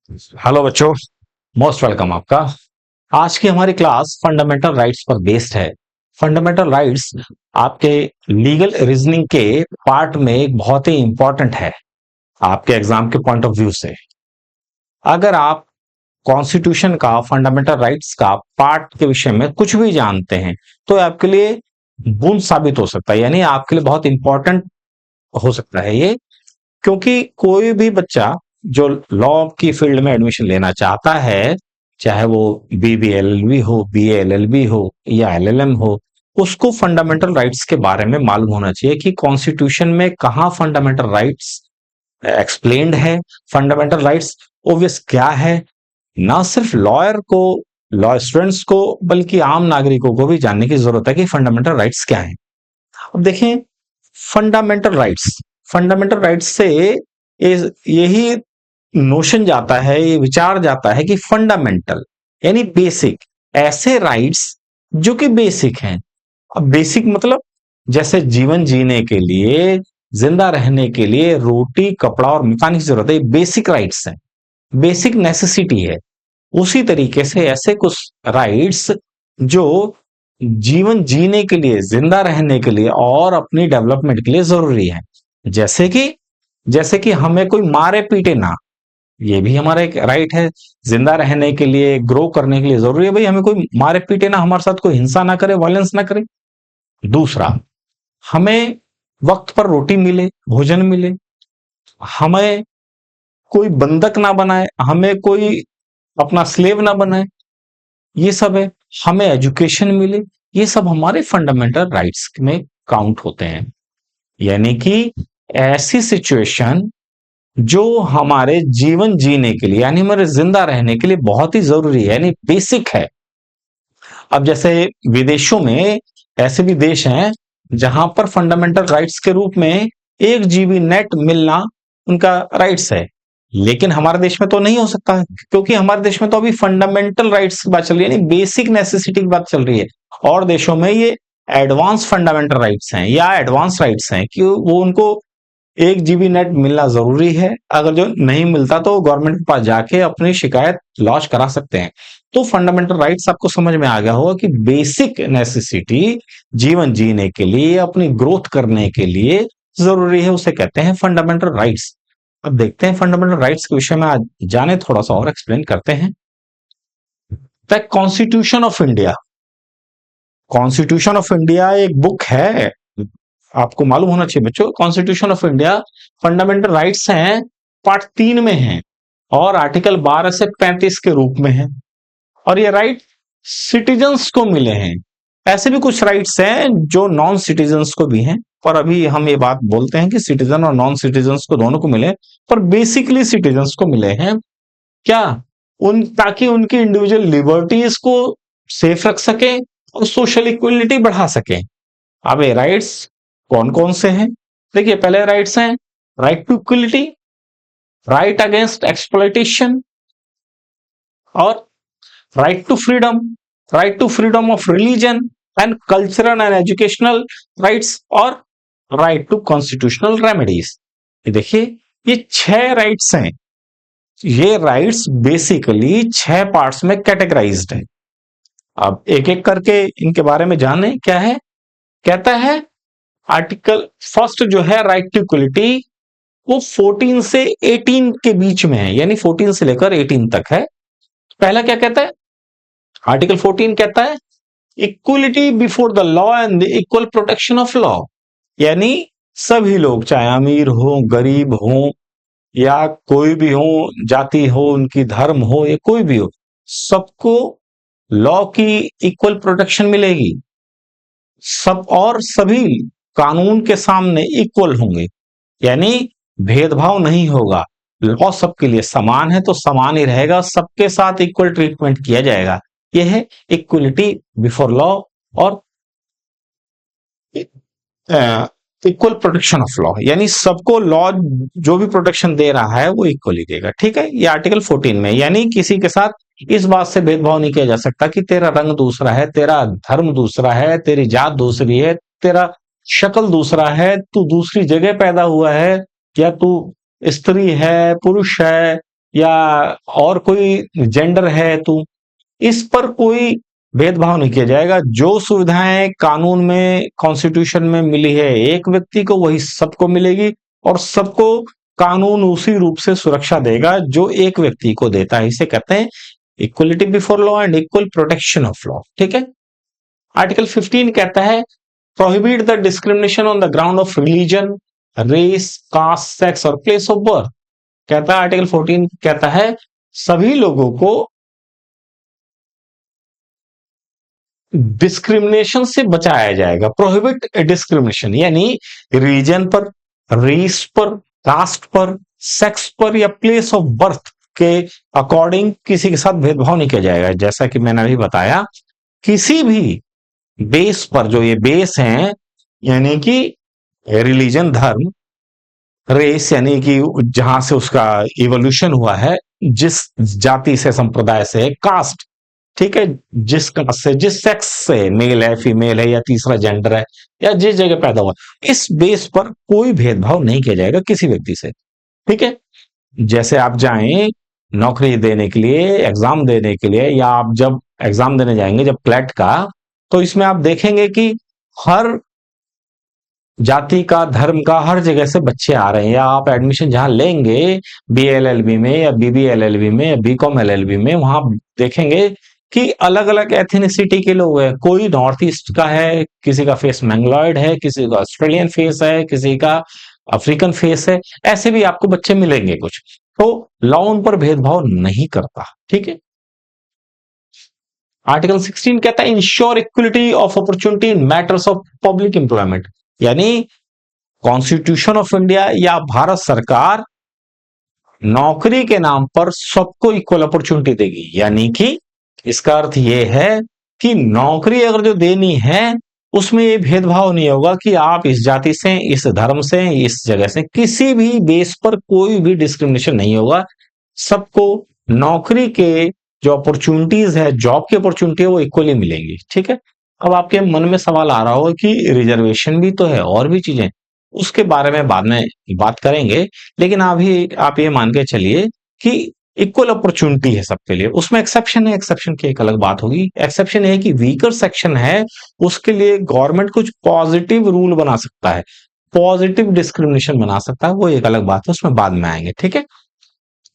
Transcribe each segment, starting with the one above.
Hello बच्चों, most welcome आपका। आज की हमारी क्लास फंडामेंटल राइट्स पर बेस्ड है। फंडामेंटल राइट्स आपके लीगल रीजनिंग के पार्ट में एक बहुत ही इंपॉर्टेंट है आपके एग्जाम के पॉइंट ऑफ व्यू से। अगर आप कॉन्स्टिट्यूशन का फंडामेंटल राइट्स का पार्ट के विषय में कुछ भी जानते हैं तो आपके लिए बूंद साबित हो सकता है, यानी आपके लिए बहुत इंपॉर्टेंट हो सकता है ये। क्योंकि कोई भी बच्चा जो लॉ की फील्ड में एडमिशन लेना चाहता है, चाहे वो बीबीएलएलबी हो, बीएलएलबी हो या एलएलएम हो, उसको फंडामेंटल राइट्स के बारे में मालूम होना चाहिए कि कॉन्स्टिट्यूशन में कहाँ फंडामेंटल राइट्स एक्सप्लेन्ड है। फंडामेंटल राइट्स ओबियस क्या है, ना सिर्फ लॉयर को, लॉ स्टूडेंट्स को, बल्कि आम नागरिकों को भी जानने की जरूरत है कि फंडामेंटल राइट्स क्या है। अब देखें, फंडामेंटल राइट्स, फंडामेंटल राइट्स से यही नोशन जाता है, ये विचार जाता है कि फंडामेंटल यानी बेसिक, ऐसे राइट्स जो कि बेसिक हैं। अब बेसिक मतलब जैसे जीवन जीने के लिए, जिंदा रहने के लिए रोटी, कपड़ा और मकान की जरूरत है, ये बेसिक राइट्स हैं, बेसिक नेसेसिटी है। उसी तरीके से ऐसे कुछ राइट्स जो जीवन जीने के लिए, जिंदा रहने के लिए और अपनी डेवलपमेंट के लिए जरूरी है। जैसे कि हमें कोई मारे पीटे ना, ये भी हमारा एक राइट है। जिंदा रहने के लिए, ग्रो करने के लिए जरूरी है भाई हमें कोई मारे पीटे ना, हमारे साथ कोई हिंसा ना करे, वायलेंस ना करे। दूसरा, हमें वक्त पर रोटी मिले, भोजन मिले, हमें कोई बंधक ना बनाए, हमें कोई अपना स्लेव ना बनाए, ये सब है। हमें एजुकेशन मिले, ये सब हमारे फंडामेंटल राइट्स में काउंट होते हैं। यानी कि ऐसी सिचुएशन जो हमारे जीवन जीने के लिए, यानी हमारे जिंदा रहने के लिए बहुत ही जरूरी है, यानी बेसिक है। अब जैसे विदेशों में ऐसे भी देश हैं जहां पर फंडामेंटल राइट्स के रूप में 1 GB नेट मिलना उनका राइट्स है, लेकिन हमारे देश में तो नहीं हो सकता, क्योंकि हमारे देश में तो अभी फंडामेंटल राइट्स की बात चल रही है, यानी बेसिक नेसेसिटी की बात चल रही है। और देशों में ये एडवांस फंडामेंटल राइट्स हैं या एडवांस राइट्स हैं कि वो उनको 1 GB नेट मिलना जरूरी है। अगर जो नहीं मिलता तो गवर्नमेंट के पास जाके अपनी शिकायत लॉन्च करा सकते हैं। तो फंडामेंटल राइट्स आपको समझ में आ गया होगा कि बेसिक नेसेसिटी जीवन जीने के लिए, अपनी ग्रोथ करने के लिए जरूरी है, उसे कहते हैं फंडामेंटल राइट्स। अब देखते हैं फंडामेंटल राइट्स के विषय में, आज जाने थोड़ा सा और एक्सप्लेन करते हैं। The constitution of India, constitution of India एक बुक है, आपको मालूम होना चाहिए बच्चों। Constitution of India fundamental rights हैं, पार्ट 3 में है और आर्टिकल 12 से 35 के रूप में है। और ये राइट सिटीजन्स को मिले हैं। ऐसे भी कुछ राइट्स हैं जो नॉन सिटीजन्स को भी हैं, पर अभी हम ये बात बोलते हैं कि सिटीजन और नॉन सिटीजन्स को दोनों को मिले, पर बेसिकली सिटीजन्स को मिले हैं। क्या? उन ताकि उनकी इंडिविजुअल लिबर्टीज को सेफ रख सके और सोशल इक्वलिटी बढ़ा सके। अब ये राइट्स कौन कौन से हैं? देखिए, पहले राइट्स हैं right to equality, right against exploitation, और right to freedom of religion and cultural and educational rights, और राइट टू कॉन्स्टिट्यूशनल रेमेडीज। ये देखिए, ये 6 राइट्स हैं। ये राइट्स बेसिकली 6 पार्ट्स में कैटेगराइज्ड है। अब एक एक करके इनके बारे में जाने। क्या है? कहता है आर्टिकल फर्स्ट जो है राइट टू इक्वलिटी, वो 14 से 18 के बीच में है, यानी 14 से लेकर 18 तक है। पहला क्या कहता है? आर्टिकल 14 कहता है equality before the law and the equal protection of law, यानी सभी लोग, चाहे अमीर हो, गरीब हो, या कोई भी हो, जाति हो, उनकी धर्म हो, या कोई भी हो, सबको लॉ की इक्वल प्रोटेक्शन मिलेगी। सब और सभी कानून के सामने इक्वल होंगे, यानी भेदभाव नहीं होगा। लॉ सबके लिए समान है तो समान ही रहेगा, सबके साथ इक्वल ट्रीटमेंट किया जाएगा। यह है इक्वलिटी बिफोर लॉ और इक्वल प्रोटेक्शन ऑफ लॉ, यानी सबको लॉ जो भी प्रोटेक्शन दे रहा है वो इक्वली देगा। ठीक है, ये आर्टिकल 14 में, यानी किसी के साथ इस बात से भेदभाव नहीं किया जा सकता कि तेरा रंग दूसरा है, तेरा धर्म दूसरा है, तेरी जात दूसरी है, तेरा शक्ल दूसरा है, तू दूसरी जगह पैदा हुआ है, या तू स्त्री है, पुरुष है, या और कोई जेंडर है तू, इस पर कोई भेदभाव नहीं किया जाएगा। जो सुविधाएं कानून में, कॉन्स्टिट्यूशन में मिली है एक व्यक्ति को, वही सबको मिलेगी, और सबको कानून उसी रूप से सुरक्षा देगा जो एक व्यक्ति को देता है। इसे कहते हैं equality before law and equal protection of law. ठीक है। आर्टिकल 15 कहता है prohibit the discrimination on the ground of religion, race, caste, sex और प्लेस ऑफ बर्थ। कहता है आर्टिकल 14 कहता है सभी लोगों को डिस्क्रिमिनेशन से बचाया जाएगा। प्रोहिबिट डिस्क्रिमिनेशन यानी रीजन पर, रेस पर, कास्ट पर, सेक्स पर या प्लेस ऑफ बर्थ के अकॉर्डिंग किसी के साथ भेदभाव नहीं किया जाएगा। जैसा कि मैंने अभी बताया, किसी भी बेस पर, जो ये बेस हैं यानी कि रिलीजन, धर्म, रेस यानी कि जहां से उसका इवोल्यूशन हुआ है, जिस जाति से, संप्रदाय से, कास्ट, ठीक है, जिस कास्ट से, जिस सेक्स से, मेल है, फीमेल है या तीसरा जेंडर है, या जिस जगह पैदा हुआ, इस बेस पर कोई भेदभाव नहीं किया जाएगा किसी व्यक्ति से। ठीक है। जैसे आप जाएं नौकरी देने के लिए, एग्जाम देने के लिए, या आप जब एग्जाम देने जाएंगे जब क्लैट का, तो इसमें आप देखेंगे कि हर जाति का, धर्म का, हर जगह से बच्चे आ रहे हैं। या आप एडमिशन जहां लेंगे बीएलएलबी में या बीबीएलएलबी में या बीकॉम एलएलबी में, वहां देखेंगे कि अलग अलग एथनिसिटी के लोग हैं। कोई नॉर्थ ईस्ट का है, किसी का फेस मैंगलॉयड है, किसी का ऑस्ट्रेलियन फेस है, किसी का अफ्रीकन फेस है। ऐसे भी आपको बच्चे मिलेंगे कुछ। तो लॉ उन पर भेदभाव नहीं करता। ठीक है। आर्टिकल 16 कहता है ensure equality of opportunity in matters of public employment, यानी कॉन्स्टिट्यूशन ऑफ इंडिया या भारत सरकार नौकरी के नाम पर सबको इक्वल अपॉर्चुनिटी देगी। यानी कि इसका अर्थ यह है कि नौकरी अगर जो देनी है, उसमें ये भेदभाव नहीं होगा कि आप इस जाति से, इस धर्म से, इस जगह से, किसी भी बेस पर कोई भी डिस्क्रिमिनेशन नहीं होगा। सबको नौकरी के जो अपॉर्चुनिटीज है, जॉब की अपॉर्चुनिटी है, वो इक्वली मिलेंगी। ठीक है। अब आपके मन में सवाल आ रहा होगा कि रिजर्वेशन भी तो है और भी चीजें, उसके बारे में बाद में बात करेंगे। लेकिन अभी आप ये मान के चलिए कि इक्वल अपॉर्चुनिटी है सबके लिए। उसमें एक्सेप्शन है, एक्सेप्शन की एक अलग बात होगी। एक्सेप्शन है कि वीकर सेक्शन है, उसके लिए गवर्नमेंट कुछ पॉजिटिव रूल बना सकता है, पॉजिटिव डिस्क्रिमिनेशन बना सकता है, वो एक अलग बात है, उसमें बाद में आएंगे। ठीक है।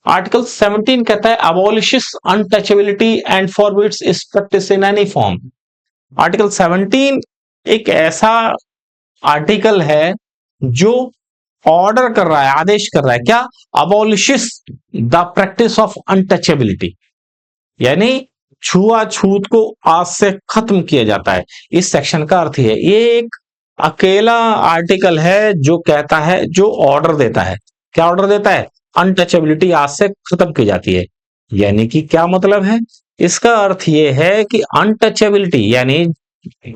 आर्टिकल 17 कहता है अबॉलिशिस अनटचेबिलिटी एंड फॉरबिड्स इस practice in any form. Article 17 एक ऐसा आर्टिकल है जो ऑर्डर कर रहा है, आदेश कर रहा है, क्या? अबॉलिशिस द प्रैक्टिस ऑफ अनटचेबिलिटी, यानी छुआछूत को आज से खत्म किया जाता है। इस सेक्शन का अर्थ है, ये एक अकेला आर्टिकल है जो कहता है, जो ऑर्डर देता है। क्या ऑर्डर देता है? अनटचेबिलिटी आज से खत्म की जाती है। यानी कि क्या मतलब है इसका? अर्थ ये है कि अनटचेबिलिटी यानी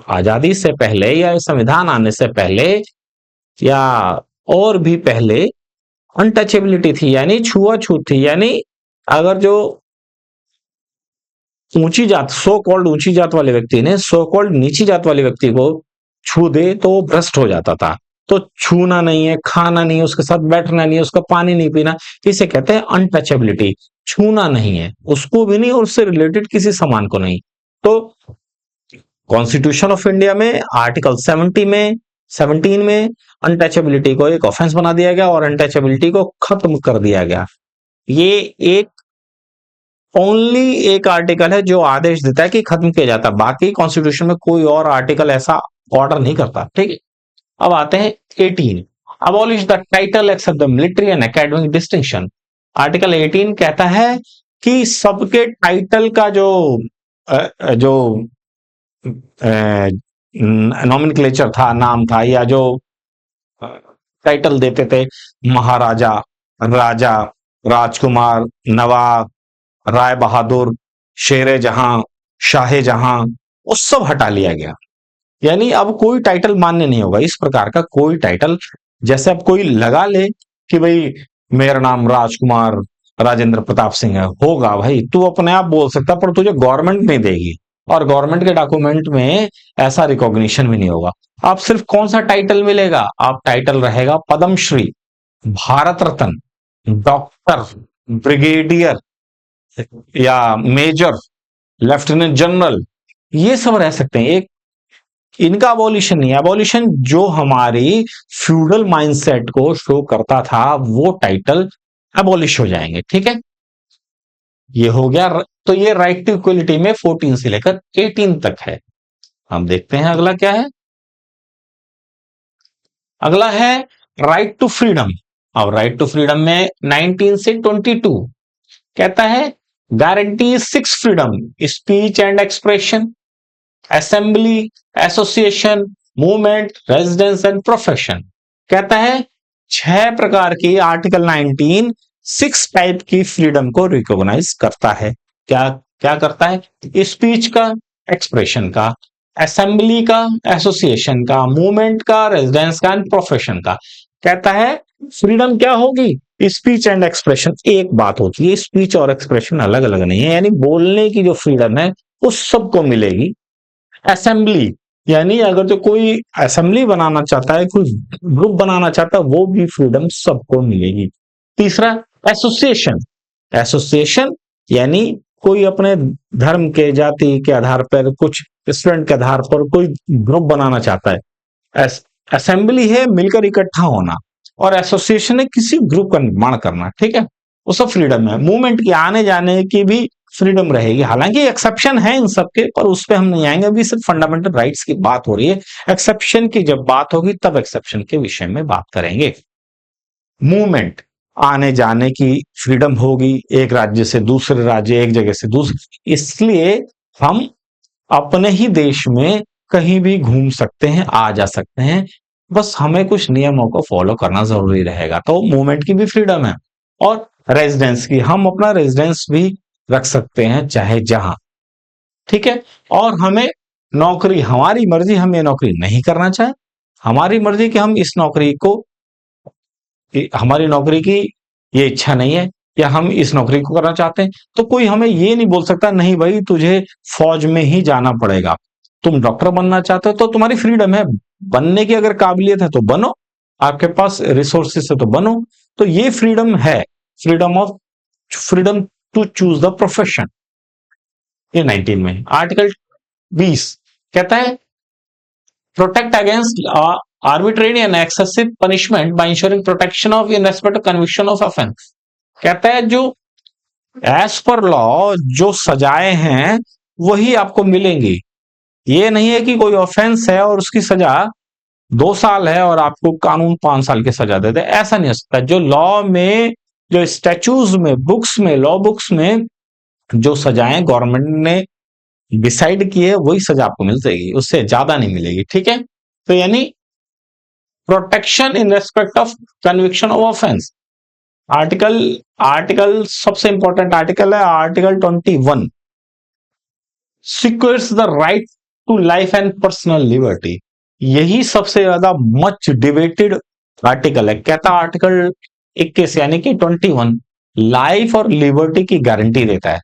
आजादी से पहले या संविधान आने से पहले या और भी पहले अनटचेबिलिटी थी, यानी छुआछूत थी। यानी अगर जो ऊंची जात, सो कॉल्ड ऊंची जात वाले व्यक्ति ने सो कॉल्ड नीची जात वाले व्यक्ति को छू दे तो वो भ्रष्ट हो जाता था। तो छूना नहीं है, खाना नहीं है, उसके साथ बैठना नहीं है, उसका पानी नहीं पीना, इसे कहते हैं अनटचेबिलिटी। छूना नहीं है, उसको भी नहीं और उससे रिलेटेड किसी सामान को नहीं। तो कॉन्स्टिट्यूशन ऑफ इंडिया में आर्टिकल 17 में अनटचेबिलिटी को एक ऑफेंस बना दिया गया और अनटचेबिलिटी को खत्म कर दिया गया। ये एक ओनली एक आर्टिकल है जो आदेश देता है कि खत्म किया जाता है। बाकी कॉन्स्टिट्यूशन में कोई और आर्टिकल ऐसा ऑर्डर नहीं करता। ठीक है। अब आते हैं 18, abolish the title except the military and academic distinction. Article 18 कहता है कि सबके टाइटल का जो नॉमेनक्लेचर था, नाम था, या जो टाइटल देते थे, महाराजा, राजा, राजकुमार, नवाब, राय बहादुर, शेरे जहां, शाहे जहां, वो सब हटा लिया गया। यानी अब कोई टाइटल मान्य नहीं होगा। इस प्रकार का कोई टाइटल, जैसे अब कोई लगा ले कि भाई मेरा नाम राजकुमार राजेंद्र प्रताप सिंह है, होगा भाई, तू अपने आप बोल सकता, पर तुझे गवर्नमेंट नहीं देगी और गवर्नमेंट के डॉक्यूमेंट में ऐसा रिकॉग्निशन भी नहीं होगा। आप सिर्फ कौन सा टाइटल मिलेगा? आप टाइटल रहेगा पद्मश्री, भारत रत्न, डॉक्टर, ब्रिगेडियर या मेजर, लेफ्टिनेंट जनरल, ये सब रह सकते हैं। एक इनका अबॉलिशन नहीं है। अबॉलिशन जो हमारी फ्यूडल माइंडसेट को शो करता था वो टाइटल अबॉलिश हो जाएंगे। ठीक है, ये हो गया। तो ये राइट टू इक्वलिटी में 14 से लेकर 18 तक है। हम देखते हैं अगला क्या है। अगला है राइट टू फ्रीडम। अब राइट टू फ्रीडम में 19 से 22 कहता है guarantee 6 freedom, speech and expression, assembly, association, movement, residence and profession. कहता है 6 प्रकार की आर्टिकल 19 6 टाइप की फ्रीडम को रिकॉग्नाइज करता है। क्या क्या करता है? स्पीच का, एक्सप्रेशन का, असेंबली का, एसोसिएशन का, मूवमेंट का, रेजिडेंस का एंड प्रोफेशन का। कहता है फ्रीडम क्या होगी? स्पीच एंड एक्सप्रेशन एक बात होती है, स्पीच और एक्सप्रेशन अलग अलग नहीं है, यानी बोलने की जो फ्रीडम है उस सबको मिलेगी। असेंबली यानी अगर जो कोई असेंबली बनाना चाहता है, कोई ग्रुप बनाना चाहता है, वो भी फ्रीडम सबको मिलेगी। तीसरा एसोसिएशन। एसोसिएशन यानी कोई अपने धर्म के, जाति के आधार पर, कुछ स्टूडेंट के आधार पर कोई ग्रुप बनाना चाहता है। असेंबली है मिलकर इकट्ठा होना, और एसोसिएशन है किसी ग्रुप का निर्माण करना। ठीक है, वो सब फ्रीडम है। मूवमेंट की, आने जाने की भी फ्रीडम रहेगी। हालांकि एक्सेप्शन है इन सबके, पर उस पर हम नहीं आएंगे, अभी सिर्फ फंडामेंटल राइट्स की बात हो रही है। एक्सेप्शन की जब बात होगी तब एक्सेप्शन के विषय में बात करेंगे। मूवमेंट, आने जाने की फ्रीडम होगी, एक राज्य से दूसरे राज्य, एक जगह से दूसरे। इसलिए हम अपने ही देश में कहीं भी घूम सकते हैं, आ जा सकते हैं, बस हमें कुछ नियमों को फॉलो करना जरूरी रहेगा। तो मूवमेंट की भी फ्रीडम है। और रेजिडेंस की, हम अपना रेजिडेंस भी रख सकते हैं चाहे जहां। ठीक है, और हमें नौकरी, हमारी मर्जी, हम ये नौकरी नहीं करना चाहे, हमारी मर्जी कि हम इस नौकरी को, हमारी नौकरी की ये इच्छा नहीं है या हम इस नौकरी को करना चाहते हैं, तो कोई हमें ये नहीं बोल सकता नहीं भाई तुझे फौज में ही जाना पड़ेगा। तुम डॉक्टर बनना चाहते हो तो तुम्हारी फ्रीडम है, बनने की अगर काबिलियत है तो बनो, आपके पास रिसोर्सेस है तो बनो। तो ये फ्रीडम है, freedom to choose the profession. ये 19 में। आर्टिकल 20 कहता है protect against arbitrary and excessive punishment by ensuring protection of in respect of conviction of offence. कहता है जो एज पर लॉ जो सजाएं हैं वही आपको मिलेंगी। ये नहीं है कि कोई ऑफेंस है और उसकी सजा 2 साल है और आपको कानून 5 साल की सजा दे दे, ऐसा नहीं हो सकता। जो लॉ में, जो स्टैच्यूज में, बुक्स में, लॉ बुक्स में जो सजाएं गवर्नमेंट ने डिसाइड की है वही सजा आपको मिल जाएगी, उससे ज्यादा नहीं मिलेगी। ठीक है, तो यानी protection in respect of conviction of offence. Article article सबसे इंपॉर्टेंट आर्टिकल है article 21, secures the right to life and personal liberty. यही सबसे ज्यादा मच डिबेटेड आर्टिकल है। कहता आर्टिकल 21 यानी कि 21 लाइफ और लिबर्टी की गारंटी देता है।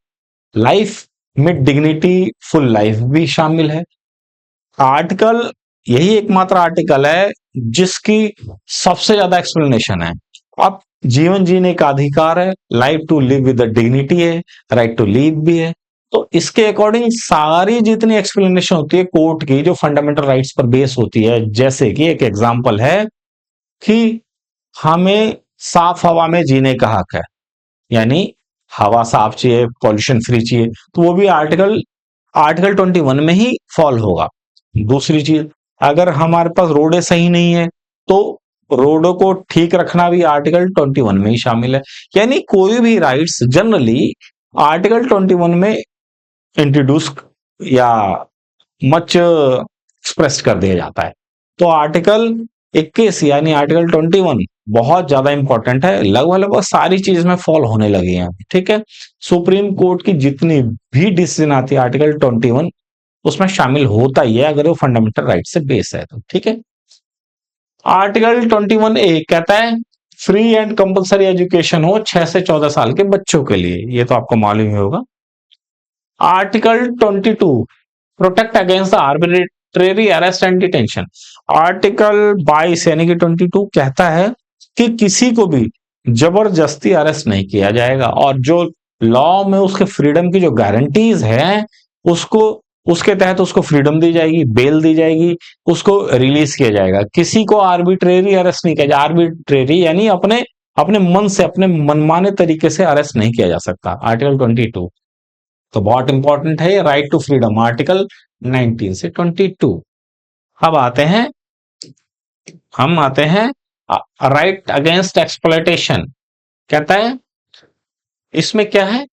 लाइफ में डिग्निटी, फुल लाइफ भी शामिल है। आर्टिकल, यही एकमात्र आर्टिकल है जिसकी सबसे ज्यादा एक्सप्लेनेशन है। अब जीवन जीने का अधिकार है, life to live with dignity है, राइट टू लिव भी है। तो इसके अकॉर्डिंग सारी जितनी एक्सप्लेनेशन होती है कोर्ट की जो फंडामेंटल राइट्स पर बेस होती है, जैसे कि एक एग्जांपल है कि हमें साफ हवा में जीने का हक है, यानी हवा साफ चाहिए, पॉल्यूशन फ्री चाहिए, तो वो भी आर्टिकल आर्टिकल 21 में ही फॉल होगा। दूसरी चीज, अगर हमारे पास रोडें सही नहीं है तो रोडों को ठीक रखना भी आर्टिकल 21 में ही शामिल है। यानी कोई भी राइट्स जनरली आर्टिकल 21 में इंट्रोड्यूस या मच एक्सप्रेस कर दिया जाता है। तो आर्टिकल 21 यानी आर्टिकल 21 बहुत ज्यादा इंपॉर्टेंट है, लगभग लगभग सारी चीज में फॉल होने लगी है। ठीक है, सुप्रीम कोर्ट की जितनी भी डिसीजन आती है आर्टिकल 21 उसमें शामिल होता ही है, अगर वो फंडामेंटल राइट से बेस है तो। ठीक है, आर्टिकल 21A कहता है फ्री एंड कंपलसरी एजुकेशन हो 6 से 14 साल के बच्चों के लिए, ये तो आपको मालूम ही होगा। Article 22 protect against the arbitrary arrest and detention. Article 22 यानी कि 22 कहता है कि किसी को भी जबरदस्ती अरेस्ट नहीं किया जाएगा, और जो लॉ में उसके फ्रीडम की जो गारंटीज है उसको, उसके तहत उसको फ्रीडम दी जाएगी, बेल दी जाएगी, उसको रिलीज किया जाएगा। किसी को आर्बिट्रेरी अरेस्ट नहीं किया जाए, आर्बिट्रेरी यानी अपने अपने मन से, अपने मनमाने तरीके से अरेस्ट नहीं किया जा सकता। आर्टिकल 22 तो बहुत इंपॉर्टेंट है, राइट टू फ्रीडम, आर्टिकल 19 से 22। अब आते हैं राइट अगेंस्ट एक्सप्लॉयटेशन। कहता है इसमें क्या है,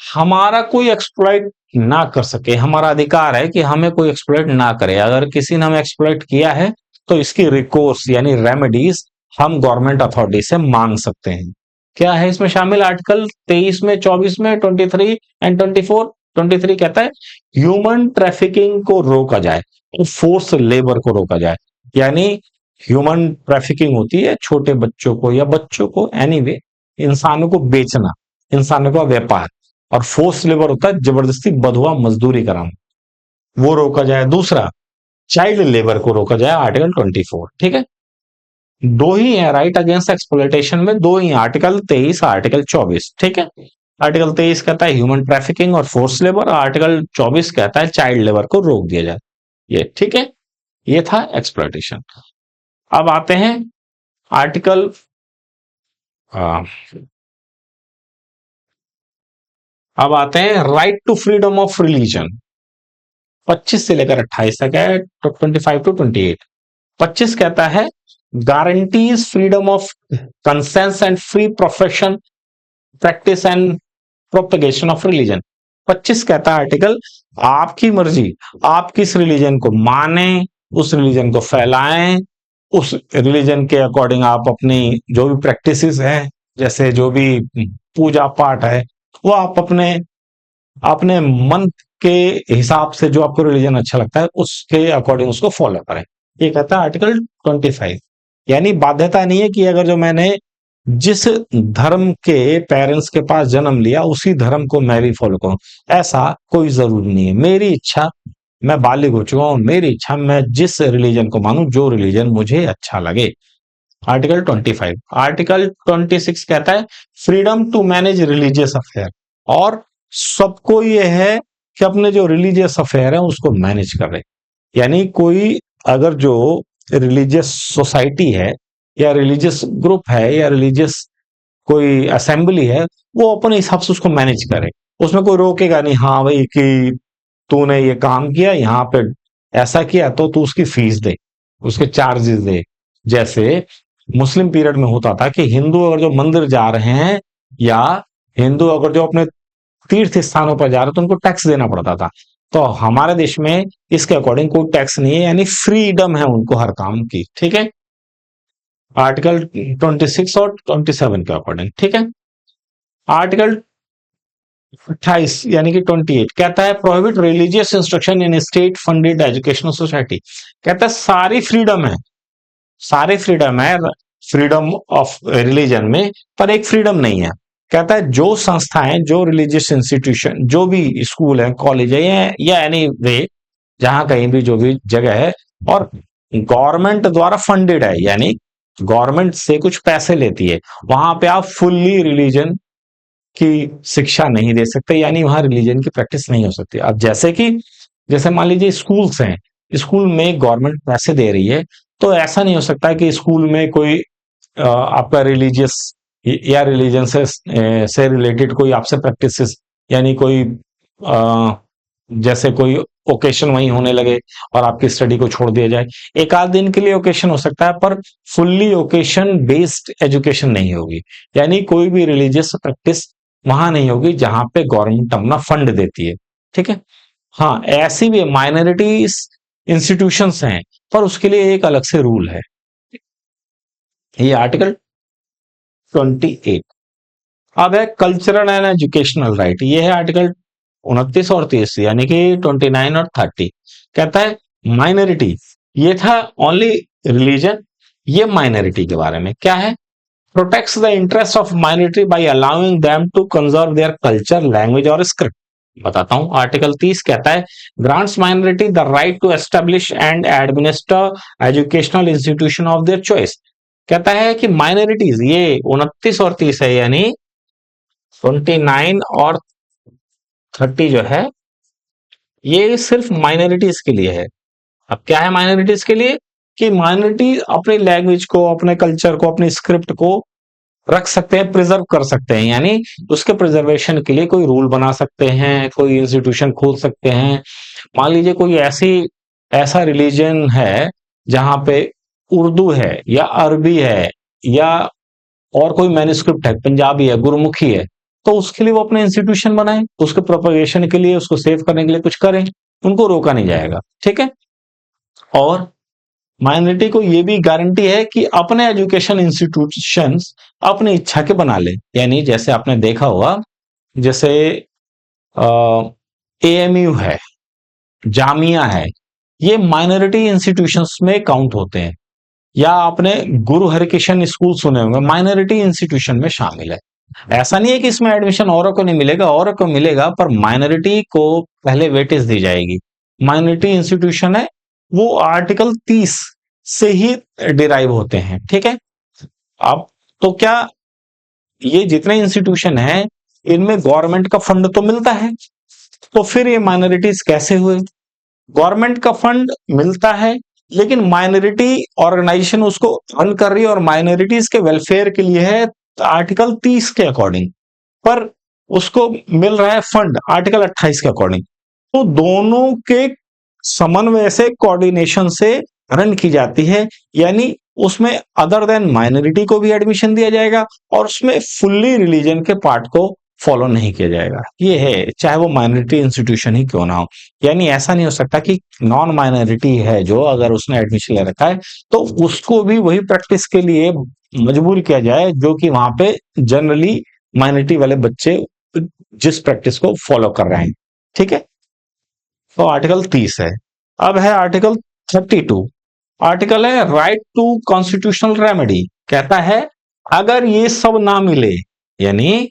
हमारा कोई एक्सप्लॉइट ना कर सके, हमारा अधिकार है कि हमें कोई एक्सप्लॉइट ना करे। अगर किसी ने हमें एक्सप्लॉइट किया है तो इसकी रिकोर्स यानी रेमेडीज हम गवर्नमेंट अथॉरिटी से मांग सकते हैं। क्या है इसमें शामिल, आर्टिकल 23 में, 24 में, 23 एंड 24। 23 कहता है ह्यूमन ट्रैफिकिंग को रोका जाए और फोर्स लेबर को रोका जाए। यानी ह्यूमन ट्रैफिकिंग होती है छोटे बच्चों को या बच्चों को, एनीवे इंसानों को बेचना, इंसानों का व्यापार। और फोर्स लेबर होता है जबरदस्ती बधुआ मजदूरी कराना, वो रोका जाए। दूसरा चाइल्ड लेबर को रोका जाए, आर्टिकल 24। ठीक है, दो ही है राइट अगेंस्ट एक्सप्लॉयटेशन में, दो ही, आर्टिकल 23, आर्टिकल 24। ठीक है, आर्टिकल 23 कहता है ह्यूमन ट्रैफिकिंग और फोर्स लेबर, आर्टिकल 24 कहता है चाइल्ड लेबर को रोक दिया जाए। ये ठीक है, ये था एक्सप्लॉयटेशन। अब आते हैं आर्टिकल अब आते हैं right to freedom of religion. 25 से लेकर 28 तक है, 25 टू 28। 25 कहता है guarantees freedom of conscience and free profession, practice and propagation of religion. 25 कहता है आर्टिकल, आपकी मर्जी, आप किस रिलीजन को माने, उस रिलीजन को फैलाएं, उस रिलीजन के अकॉर्डिंग आप अपनी जो भी प्रैक्टिसेस हैं, जैसे जो भी पूजा पाठ है, वो आप अपने अपने मन के हिसाब से, जो आपको रिलीजन अच्छा लगता है उसके अकॉर्डिंग उसको फॉलो करें। ये कहता है आर्टिकल 25। यानी बाध्यता नहीं है कि अगर जो मैंने जिस धर्म के पेरेंट्स के पास जन्म लिया उसी धर्म को मैं भी फॉलो करूं, ऐसा कोई जरूरी नहीं है। मेरी इच्छा, मैं बालिग हो चुका हूं, मेरी इच्छा, मैं जिस रिलीजन को मानूं, जो रिलीजन मुझे अच्छा लगे। आर्टिकल 25। आर्टिकल 26 कहता है freedom to manage religious affair, और सबको ये है कि अपने जो रिलीजियस अफेयर है उसको मैनेज कर रहे। यानी कोई अगर जो रिलीजियस सोसाइटी है या रिलीजियस ग्रुप है या रिलीजियस कोई असेंबली है, वो अपने हिसाब से उसको मैनेज करे, उसमें कोई रोकेगा नहीं। हाँ भाई कि तूने ये काम किया, यहाँ पे ऐसा किया, तो तू उसकी फीस दे, उसके चार्जेस दे। जैसे मुस्लिम पीरियड में होता था कि हिंदू अगर जो मंदिर जा रहे हैं या हिंदू अगर जो अपने तीर्थ स्थानों पर जा रहे हैं तो उनको टैक्स देना पड़ता था। तो हमारे देश में इसके अकॉर्डिंग कोई टैक्स नहीं है, यानी फ्रीडम है उनको हर काम की। ठीक है, आर्टिकल 26 और 27 के अकॉर्डिंग। ठीक है, आर्टिकल 28 यानी कि 28 कहता है प्रोहिबिट रिलीजियस इंस्ट्रक्शन इन स्टेट फंडेड एजुकेशनल सोसाइटी। कहता है सारी फ्रीडम है, सारे फ्रीडम है फ्रीडम ऑफ रिलीजन में, पर एक फ्रीडम नहीं है। कहता है जो संस्थाएं, जो रिलीजियस इंस्टीट्यूशन, जो भी स्कूल है, कॉलेज है, या एनी वे, जहां कहीं भी जो भी जगह है और गवर्नमेंट द्वारा फंडेड है, यानी गवर्नमेंट से कुछ पैसे लेती है, वहां पे आप फुल्ली रिलीजन की शिक्षा नहीं दे सकते, यानी वहां रिलीजन की प्रैक्टिस नहीं हो सकती। अब जैसे मान लीजिए स्कूल्स हैं, स्कूल में गवर्नमेंट पैसे दे रही है, तो ऐसा नहीं हो सकता कि स्कूल में कोई आपका रिलीजियस या रिलीजन से रिलेटेड कोई आपसे प्रैक्टिसेस, यानी कोई जैसे कोई ओकेशन वहीं होने लगे और आपकी स्टडी को छोड़ दिया जाए। एक आध दिन के लिए ओकेशन हो सकता है, पर फुल्ली ओकेशन बेस्ड एजुकेशन नहीं होगी, यानी कोई भी रिलीजियस प्रैक्टिस वहां नहीं होगी जहां पे गवर्नमेंट अपना फंड देती है। ठीक है, हाँ ऐसी भी माइनॉरिटीज इंस्टीट्यूशंस हैं, पर उसके लिए एक अलग से रूल है। ये आर्टिकल 28। अब है कल्चरल एंड एजुकेशनल राइट, ये है आर्टिकल 29 और 30, यानी कि 29 और 30। कहता है माइनॉरिटी, ये था ओनली रिलीजन, ये माइनॉरिटी के बारे में क्या है, protects the interest of minority by allowing them to conserve their culture, language और स्क्रिप्ट। बताता हूं, आर्टिकल 30 कहता है grants minority the right to establish and administer educational institution of their choice. कहता है कि माइनॉरिटीज, ये 29 और 30 है, यानी 29 और 30 जो है ये सिर्फ माइनॉरिटीज के लिए है। अब क्या है माइनॉरिटीज के लिए? कि माइनॉरिटी अपनी लैंग्वेज को, अपने कल्चर को, अपनी स्क्रिप्ट को रख सकते हैं, प्रिजर्व कर सकते हैं, यानी उसके प्रिजर्वेशन के लिए कोई रूल बना सकते हैं, कोई इंस्टीट्यूशन खोल सकते हैं। मान लीजिए कोई ऐसा रिलीजन है जहां पे उर्दू है या अरबी है या और कोई मैन्युस्क्रिप्ट है, पंजाबी है, गुरुमुखी है, तो उसके लिए वो अपने इंस्टीट्यूशन बनाए, उसके प्रोपगेशन के लिए, उसको सेव करने के लिए कुछ करें, उनको रोका नहीं जाएगा। ठीक है। और माइनॉरिटी को ये भी गारंटी है कि अपने एजुकेशन इंस्टीट्यूशंस अपनी इच्छा के बना ले, यानी जैसे आपने देखा होगा, जैसे एएमयू है, जामिया है, ये माइनॉरिटी इंस्टीट्यूशंस में काउंट होते हैं। या आपने गुरु हरिकृष्ण स्कूल सुने होंगे, माइनॉरिटी इंस्टीट्यूशन में शामिल है। ऐसा नहीं है कि इसमें एडमिशन औरों को नहीं मिलेगा, औरों को मिलेगा, पर माइनॉरिटी को पहले वेटेज दी जाएगी। माइनॉरिटी इंस्टीट्यूशन है वो आर्टिकल 30 से ही डिराइव होते हैं। ठीक है। अब तो क्या ये जितने इंस्टीट्यूशन हैं इनमें गवर्नमेंट का फंड तो मिलता है, तो फिर ये माइनॉरिटीज कैसे हुए? गवर्नमेंट का फंड मिलता है, लेकिन माइनॉरिटी ऑर्गेनाइजेशन उसको अर्न कर रही है और माइनॉरिटीज के वेलफेयर के लिए है आर्टिकल 30 के अकॉर्डिंग, पर उसको मिल रहा है फंड आर्टिकल 28 के अकॉर्डिंग। तो दोनों के समन्वय से, कोऑर्डिनेशन से रन की जाती है, यानी उसमें अदर देन माइनॉरिटी को भी एडमिशन दिया जाएगा और उसमें फुल्ली रिलीजन के पार्ट को फॉलो नहीं किया जाएगा। ये है, चाहे वो माइनॉरिटी इंस्टीट्यूशन ही क्यों ना हो। यानी ऐसा नहीं हो सकता कि नॉन माइनॉरिटी है जो, अगर उसने एडमिशन ले रखा है तो उसको भी वही प्रैक्टिस के लिए मजबूर किया जाए जो कि वहां पे जनरली माइनॉरिटी वाले बच्चे जिस प्रैक्टिस को फॉलो कर रहे हैं। ठीक है। तो आर्टिकल 30 है। अब है आर्टिकल 32। आर्टिकल है राइट टू कॉन्स्टिट्यूशनल रेमेडी। कहता है अगर ये सब ना मिले, यानी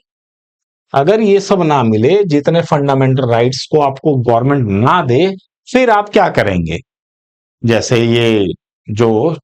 अगर ये सब ना मिले, जितने फंडामेंटल राइट्स को आपको गवर्नमेंट ना दे, फिर आप क्या करेंगे? जैसे ये जो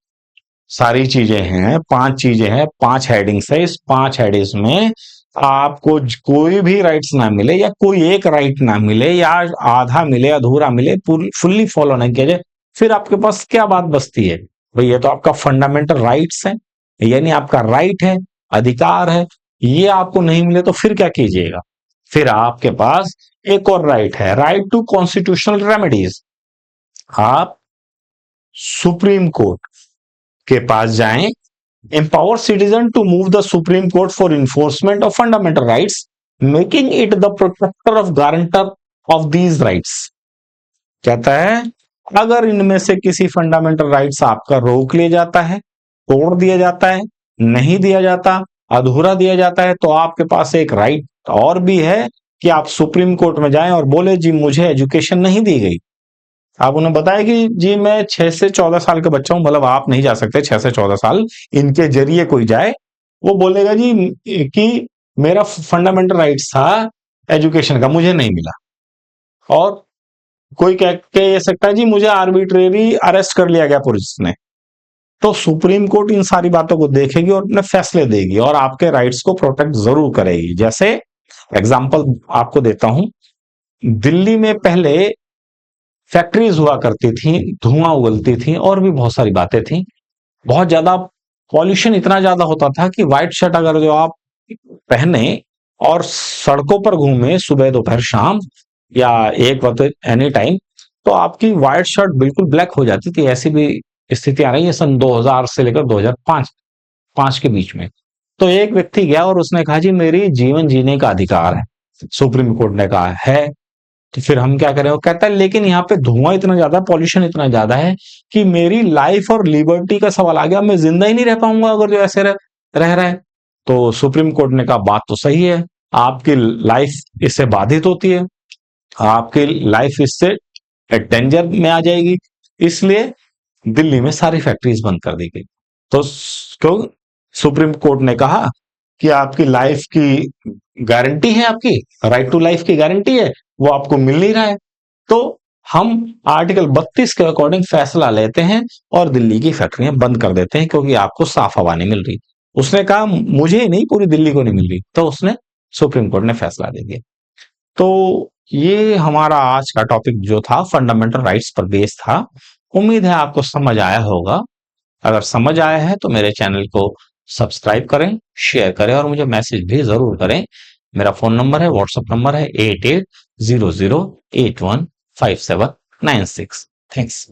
सारी चीजें हैं, 5 चीजें हैं, 5 हेडिंग्स है, इस 5 हेडिंग्स में आपको कोई भी राइट्स ना मिले या कोई एक राइट ना मिले या आधा मिले, अधूरा मिले, फुल्ली फॉलो नहीं किया जाए, फिर आपके पास क्या बात बचती है? भाई ये तो आपका फंडामेंटल राइट्स है, यानी आपका राइट है, अधिकार है, ये आपको नहीं मिले तो फिर क्या कीजिएगा? फिर आपके पास एक और राइट है, राइट टू कॉन्स्टिट्यूशनल रेमेडीज। आप सुप्रीम कोर्ट के पास जाएं, empower citizen to move the Supreme Court for enforcement of fundamental rights, making it the protector of guarantor of these rights। कहता है अगर इनमें से किसी फंडामेंटल राइट्स आपका रोक लिया जाता है, तोड़ दिया जाता है, नहीं दिया जाता, अधूरा दिया जाता है, तो आपके पास एक राइट और भी है कि आप सुप्रीम कोर्ट में जाएं और बोले जी मुझे एजुकेशन नहीं दी गई। आप उन्हें बताया कि जी मैं 6 से 14 साल का बच्चा हूं, मतलब आप नहीं जा सकते 6 से 14 साल, इनके जरिए कोई जाए, वो बोलेगा जी कि मेरा फंडामेंटल राइट्स था एजुकेशन का, मुझे नहीं मिला। और कोई कह सकता है जी मुझे आर्बिट्रेरी अरेस्ट कर लिया गया पुलिस ने, तो सुप्रीम कोर्ट इन सारी बातों को देखेगी और अपने फैसले देगी और आपके राइट्स को प्रोटेक्ट जरूर करेगी। जैसे एग्जांपल आपको देता हूं, दिल्ली में पहले फैक्ट्रीज हुआ करती थी, धुआं उगलती थी और भी बहुत सारी बातें थी, बहुत ज्यादा पॉल्यूशन इतना ज्यादा होता था कि व्हाइट शर्ट अगर जो आप पहने और सड़कों पर घूमे सुबह दोपहर शाम या एक वक्त एनी टाइम, तो आपकी व्हाइट शर्ट बिल्कुल ब्लैक हो जाती थी। ऐसी भी स्थिति आ रही है सन 2000 से लेकर 2005 के बीच में। तो एक व्यक्ति गया और उसने कहा जी मेरी जीवन जीने का अधिकार है। सुप्रीम कोर्ट ने कहा है तो फिर हम क्या करें? वो कहता है लेकिन यहाँ पे धुआं इतना ज्यादा, पॉल्यूशन इतना ज्यादा है कि मेरी लाइफ और लिबर्टी का सवाल आ गया, मैं जिंदा ही नहीं रह पाऊंगा अगर जो ऐसे रह रहा है। तो सुप्रीम कोर्ट ने कहा बात तो सही है, आपकी लाइफ इससे बाधित होती है, आपकी लाइफ इससे डेंजर में आ जाएगी, इसलिए दिल्ली में सारी फैक्ट्रीज बंद कर दी गई। तो क्यों? सुप्रीम कोर्ट ने कहा कि आपकी लाइफ की गारंटी है, आपकी राइट टू लाइफ की गारंटी है, वो आपको मिल नहीं रहा है, तो हम आर्टिकल 32 के अकॉर्डिंग फैसला लेते हैं और दिल्ली की फैक्ट्रियां बंद कर देते हैं क्योंकि आपको साफ हवा नहीं मिल रही। उसने कहा मुझे नहीं, पूरी दिल्ली को नहीं मिल रही, तो उसने सुप्रीम कोर्ट ने फैसला दे दिया। तो ये हमारा आज का टॉपिक जो था फंडामेंटल राइट्स पर बेस था। उम्मीद है आपको समझ आया होगा। अगर समझ आया है तो मेरे चैनल को सब्सक्राइब करें, शेयर करें और मुझे मैसेज भी जरूर करें। मेरा फोन नंबर है, व्हाट्सएप नंबर है 8800815796। थैंक्स।